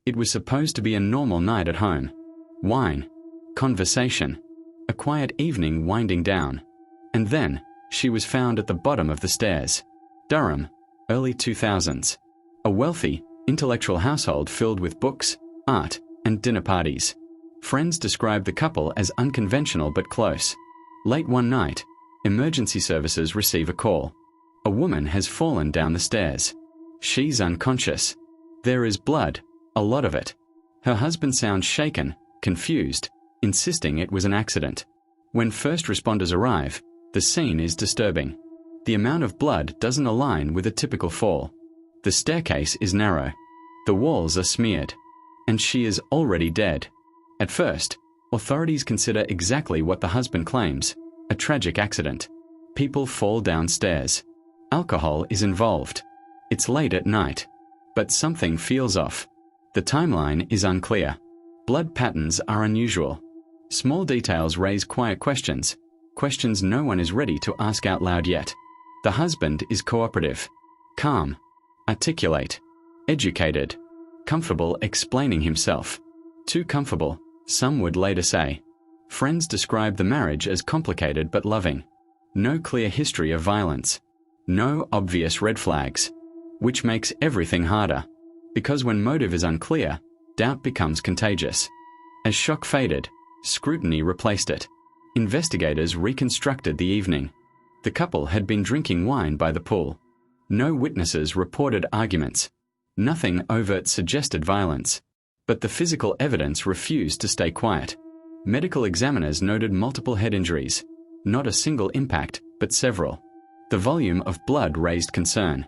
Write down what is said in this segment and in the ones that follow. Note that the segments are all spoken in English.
It was supposed to be a normal night at home. Wine. Conversation. A quiet evening winding down. And then, she was found at the bottom of the stairs. Durham, early 2000s. A wealthy, intellectual household filled with books, art, and dinner parties. Friends described the couple as unconventional but close. Late one night, emergency services receive a call. A woman has fallen down the stairs. She's unconscious. There is blood, a lot of it. Her husband sounds shaken, confused, insisting it was an accident. When first responders arrive, the scene is disturbing. The amount of blood doesn't align with a typical fall. The staircase is narrow. The walls are smeared. And she is already dead. At first, authorities consider exactly what the husband claims, a tragic accident. People fall downstairs. Alcohol is involved. It's late at night. But something feels off. The timeline is unclear. Blood patterns are unusual. Small details raise quiet questions, questions no one is ready to ask out loud yet. The husband is cooperative, calm, articulate, educated, comfortable explaining himself. Too comfortable, some would later say. Friends describe the marriage as complicated but loving. No clear history of violence. No obvious red flags. Which makes everything harder. Because when motive is unclear, doubt becomes contagious. As shock faded, scrutiny replaced it. Investigators reconstructed the evening. The couple had been drinking wine by the pool. No witnesses reported arguments. Nothing overt suggested violence. But the physical evidence refused to stay quiet. Medical examiners noted multiple head injuries. Not a single impact, but several. The volume of blood raised concern.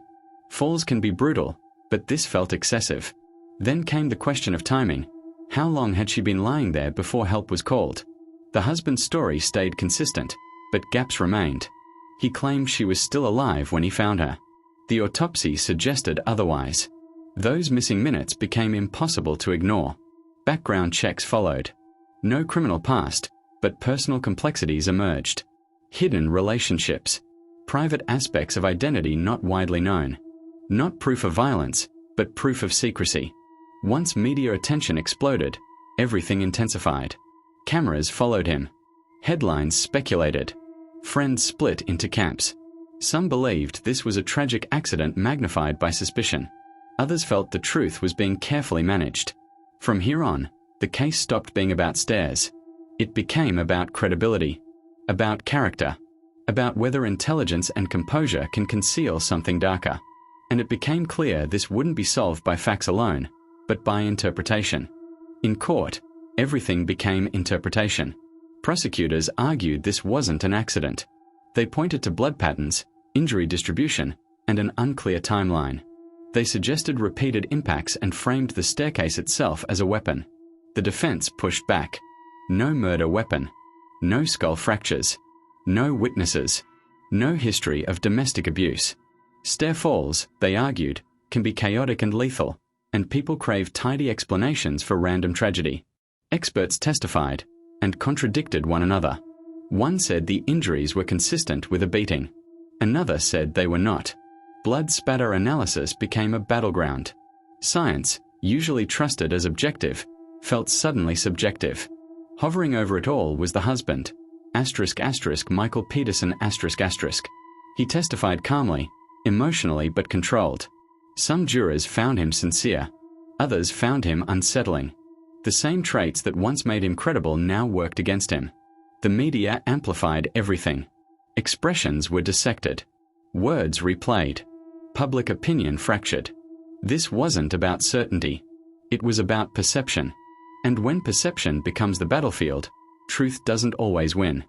Falls can be brutal, but this felt excessive. Then came the question of timing. How long had she been lying there before help was called? The husband's story stayed consistent, but gaps remained. He claimed she was still alive when he found her. The autopsy suggested otherwise. Those missing minutes became impossible to ignore. Background checks followed. No criminal past, but personal complexities emerged. Hidden relationships. Private aspects of identity not widely known. Not proof of violence, but proof of secrecy. Once media attention exploded, everything intensified. Cameras followed him. Headlines speculated. Friends split into camps. Some believed this was a tragic accident magnified by suspicion. Others felt the truth was being carefully managed. From here on, the case stopped being about stairs. It became about credibility, about character, about whether intelligence and composure can conceal something darker. And it became clear this wouldn't be solved by facts alone, but by interpretation. In court, everything became interpretation. Prosecutors argued this wasn't an accident. They pointed to blood patterns, injury distribution, and an unclear timeline. They suggested repeated impacts and framed the staircase itself as a weapon. The defense pushed back. No murder weapon. No skull fractures. No witnesses. No history of domestic abuse. Stair falls, they argued, can be chaotic and lethal, and people crave tidy explanations for random tragedy. Experts testified and contradicted one another. One said the injuries were consistent with a beating. Another said they were not. Blood spatter analysis became a battleground. Science, usually trusted as objective, felt suddenly subjective. Hovering over it all was the husband, Michael Peterson, He testified calmly, emotionally but controlled. Some jurors found him sincere. Others found him unsettling. The same traits that once made him credible now worked against him. The media amplified everything. Expressions were dissected. Words replayed. Public opinion fractured. This wasn't about certainty. It was about perception. And when perception becomes the battlefield, truth doesn't always win.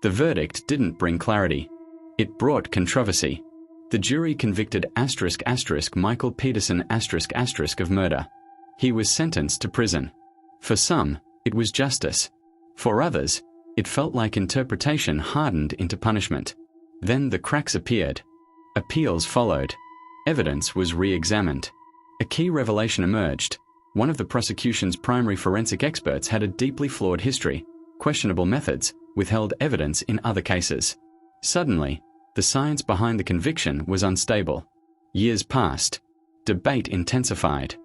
The verdict didn't bring clarity. It brought controversy. The jury convicted Michael Peterson of murder. He was sentenced to prison. For some, it was justice. For others, it felt like interpretation hardened into punishment. Then the cracks appeared. Appeals followed. Evidence was re-examined. A key revelation emerged. One of the prosecution's primary forensic experts had a deeply flawed history, questionable methods, withheld evidence in other cases. Suddenly, the science behind the conviction was unstable. Years passed. Debate intensified.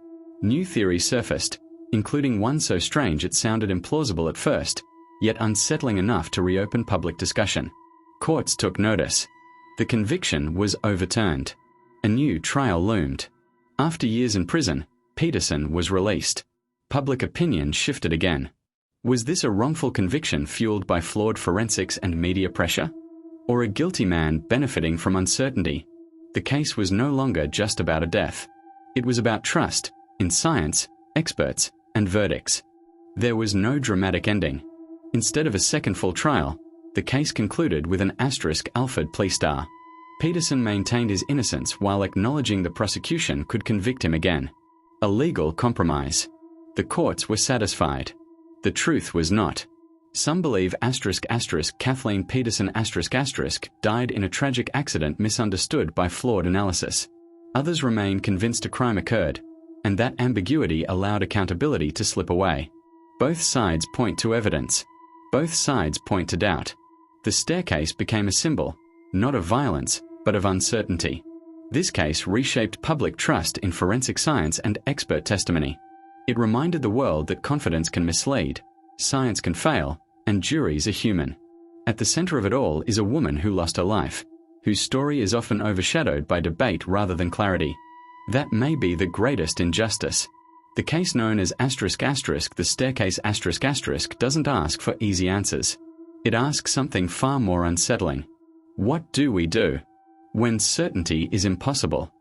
New theories surfaced, including one so strange it sounded implausible at first, yet unsettling enough to reopen public discussion. Courts took notice. The conviction was overturned. A new trial loomed. After years in prison, Peterson was released. Public opinion shifted again. Was this a wrongful conviction fueled by flawed forensics and media pressure? Or a guilty man benefiting from uncertainty? The case was no longer just about a death. It was about trust in science, experts, and verdicts. There was no dramatic ending. Instead of a second full trial, the case concluded with an *Alfred plea star. Peterson maintained his innocence while acknowledging the prosecution could convict him again. A legal compromise. The courts were satisfied. The truth was not. Some believe Kathleen Peterson died in a tragic accident misunderstood by flawed analysis. Others remain convinced a crime occurred, and that ambiguity allowed accountability to slip away. Both sides point to evidence. Both sides point to doubt. The staircase became a symbol, not of violence, but of uncertainty. This case reshaped public trust in forensic science and expert testimony. It reminded the world that confidence can mislead, science can fail, and juries are human. At the center of it all is a woman who lost her life, whose story is often overshadowed by debate rather than clarity. That may be the greatest injustice. The case known as the staircase doesn't ask for easy answers. It asks something far more unsettling. What do we do when certainty is impossible?